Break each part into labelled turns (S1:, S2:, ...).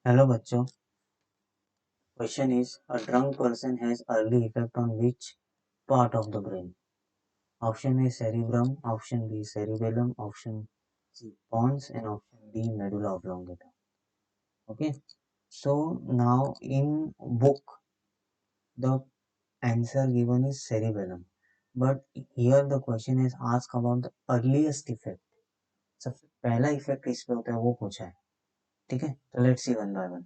S1: Hello बच्चों, question is a drunk person has early effect on which part of the brain? Option A cerebrum, option B cerebellum, option C pons and option D medulla oblongata. Okay, so now in book the answer given is cerebellum, but here the question is asked about the earliest effect. सबसे पहला effect इस पे होता है वो पूछा है. ठीक है, तो let's see one by one.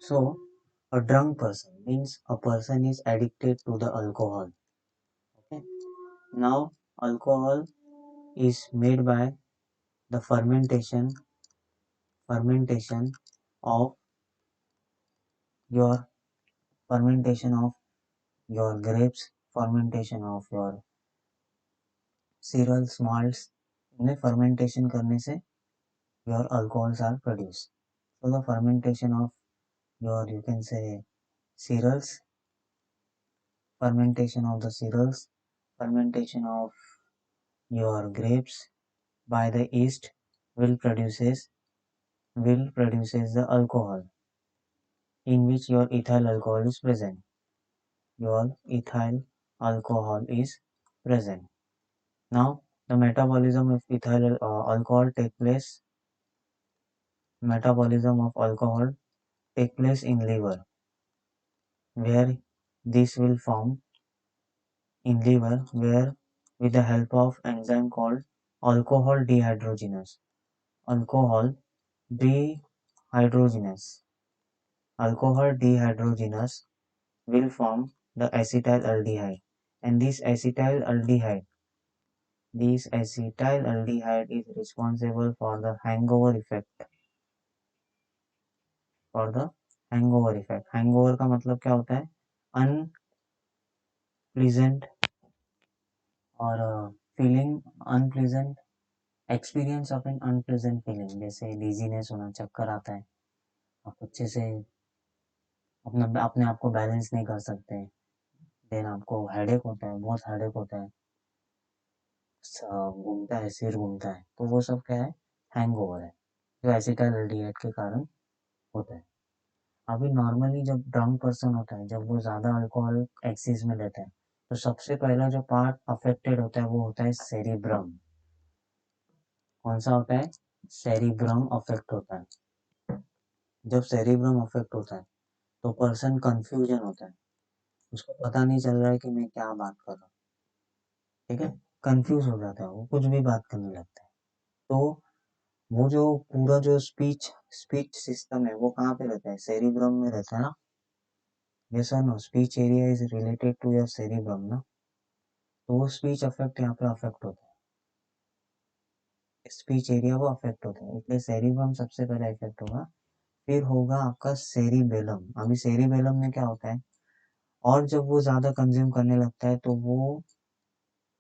S1: So a drunk person means a person is addicted to the alcohol. Okay. Now alcohol is made by the fermentation of your fermentation of your grapes, fermentation of your cereals, malts. इन्हें fermentation करने से your alcohols are produced. So the fermentation of your, you can say, cereals, fermentation of the cereals, fermentation of your grapes by the yeast will produces the alcohol in which your ethyl alcohol is present. Your ethyl alcohol is present. Now the metabolism of ethyl alcohol take place. Metabolism of alcohol take place in liver, where this will form in liver, where with the help of enzyme called alcohol dehydrogenase. Alcohol dehydrogenase. Alcohol dehydrogenase will form the acetylaldehyde, and this acetylaldehyde is responsible for the hangover effect. For the hangover effect. Hangover का मतलब क्या होता है? Unpleasant और feeling unpleasant, experience of an unpleasant feeling, जैसे dizziness होना, चक्कर आता है, आप अच्छे से अपने आप को बैलेंस नहीं कर सकते, देन आपको हेडेक होता है, बहुत हेडेक होता है, घूमता है, सिर घूमता है, तो वो सब क्या है? हैंगओवर है, जो एसिटाइलडिहाइड के कारण होता है. अभी नॉर्मली जब ड्रंक पर्सन होता है, जब वो ज़्यादा अल्कोहल एक्सेस में लेता है, तो सबसे पहला जो पार्ट अफेक्टेड होता है वो होता है सेरिब्रम. कौन सा होता है? सेरिब्रम अफेक्ट होता है. जब सेरिब्रम अफेक्ट होता है तो पर्सन कंफ्यूजन होता है, उसको पता नहीं चल रहा है कि मैं क्या बात कर रहा हूँ. ठीक है, कंफ्यूज हो जाता है, वो कुछ भी बात करने लगता है. तो वो जो पूरा जो स्पीच सिस्टम है वो कहाँ पे रहता है? सेरिब्रम में रहता है ना. यस और no? Speech area is related to your cerebrum ना. तो वो स्पीच अफेक्ट यहाँ पे अफेक्ट होता है, स्पीच एरिया वो अफेक्ट होता है, इसलिए सेरिब्रम सबसे पहले इफेक्ट होगा. फिर होगा आपका सेरिबेलम. अभी सेरिबेलम में क्या होता है, और जब वो ज्यादा कंज्यूम करने लगता है तो वो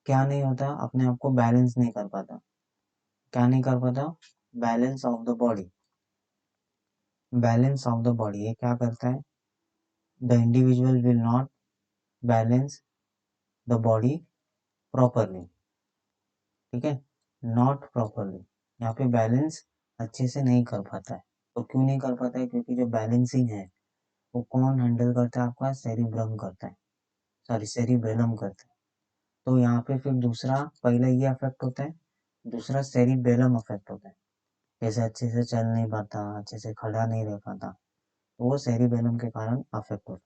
S1: क्या नहीं होता, अपने आप को बैलेंस नहीं कर पाता. क्या नहीं कर पाता? Balance of the body. Balance of the body ये क्या करता है? The individual will not balance the body properly. ठीक है, नॉट प्रॉपरली, यहाँ पे बैलेंस अच्छे से नहीं कर पाता है. तो क्यों नहीं कर पाता है? क्योंकि जो बैलेंसिंग है वो कौन हैंडल करता है? आपका सेरिब्रम करता है, सॉरी सेरिबेलम करता है. तो यहाँ पे फिर दूसरा, पहले ये अफेक्ट होता है, दूसरा सेरिबेलम अफेक्ट होता है. जैसे अच्छे से चल नहीं पाता, अच्छे से खड़ा नहीं रह पाता, तो वो सेरिबेलम के कारण अफेक्ट होता है.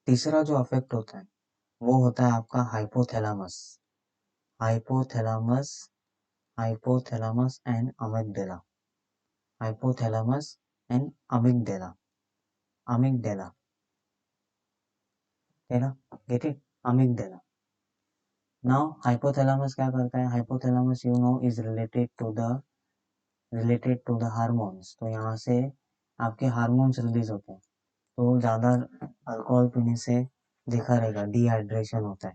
S1: तीसरा जो अफेक्ट होता है वो होता है आपका hypothalamus. Hypothalamus hypothalamus and amygdala. Hypothalamus and amygdala. Amygdala, get it? Amygdala. Now hypothalamus क्या करता है? Hypothalamus you know is related to the hormones. तो यहाँ से आपके हार्मोन्स रिलीज होते हैं. तो ज़्यादा अल्कोहल पीने से देखा रहेगा डिहाइड्रेशन होता है.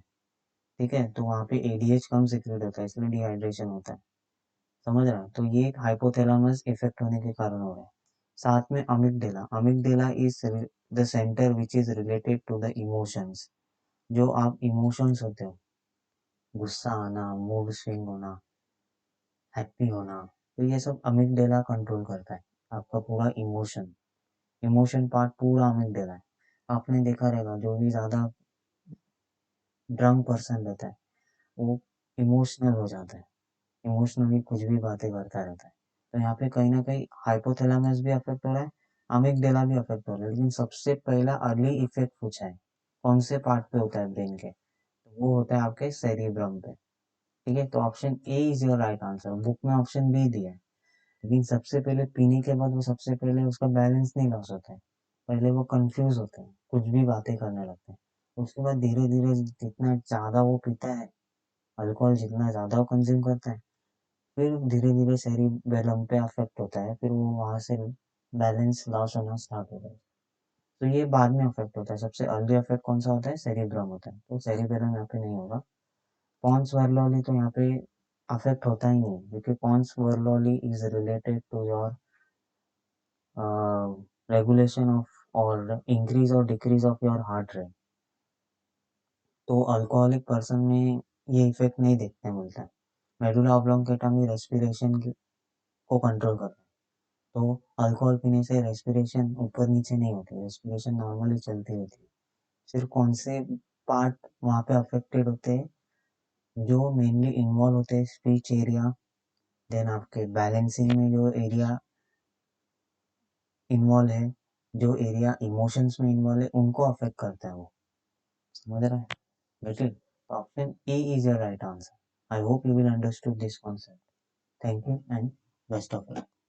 S1: ठीक है, तो वहाँ पे एडीएच कम सिक्रेट होता है, इसलिए डिहाइड्रेशन होता है. समझ रहा है? तो ये हाइपोथैलेमस इफेक्ट होने के कारण हो रहा है. साथ में amygdala. Amygdala is the centre which is related to the emotions. जो आप इमोशंस होते हो, गुस्सा आना, मूड स्विंग होना, हैप्पी होना, तो ये सब अमिगडाला कंट्रोल करता है आपका पूरा इमोशन। इमोशन पार्ट पूरा अमिगडाला है। आपने देखा रहेगा जो भी ज़्यादा ड्रंक पर्सन रहता है वो इमोशनल हो जाता है, इमोशनली कुछ भी बातें करता रहता है। तो यहाँ पे कहीं ना कहीं हाइपोथैलेमस भी अफेक्ट हो रहा है, अमिगडाला भी अफेक्ट हो रहा है, लेकिन सबसे पहला अर्ली इफेक्ट पूछा है कौन से पार्ट पे होता है ब्रेन के, तो वो होता है आपके सेरिब्रम पे। ठीक है, तो option A is your right answer. Book में ऑप्शन बी दिया है, लेकिन सबसे पहले पीने के बाद वो सबसे पहले उसका बैलेंस नहीं लॉस होता है, पहले वो कंफ्यूज होते हैं, कुछ भी बातें करने लगते हैं। उसके बाद धीरे धीरे जितना ज़्यादा वो पीता है, अल्कोहल जितना ज़्यादा वो कंज्यूम करता है, फिर धीरे धीरे सेरिबेलम पे अफेक्ट होता है, फिर वो वहाँ से बैलेंस लॉस होना स्टार्ट होता है। तो ये बाद में अफेक्ट होता है, सबसे अर्ली अफेक्ट कौन सा होता है, सेरिब्रम होता है, तो सेरिबेलम यहाँ पे नहीं होगा। पॉन्स वर्लोली तो यहाँ पे अफेक्ट होता ही नहीं, क्योंकि pons varolii is related to your regulation of or increase or decrease of your heart rate. तो अल्कोहलिक पर्सन में ये इफेक्ट नहीं देखने मिलता है। मेडुला ऑब्लोंगेटा में रेस्पिरेशन को कंट्रोल करता है, तो अल्कोहल पीने से रेस्पिरेशन ऊपर नीचे नहीं होती, रेस्पिरेशन नॉर्मली चलती रहती है। सिर्फ कौन से पार्ट वहाँ पे अफेक्टेड होते हैं, जो मेनली इन्वॉल्व होते हैं स्पीच एरिया, देन आपके बैलेंसिंग में जो एरिया इन्वॉल्व है, जो एरिया इमोशंस में इन्वॉल्व है, उनको अफेक्ट करता है वो। समझ रहा है बेटे? Option A is your right answer. I hope you will understood this concept. Thank you and best of luck.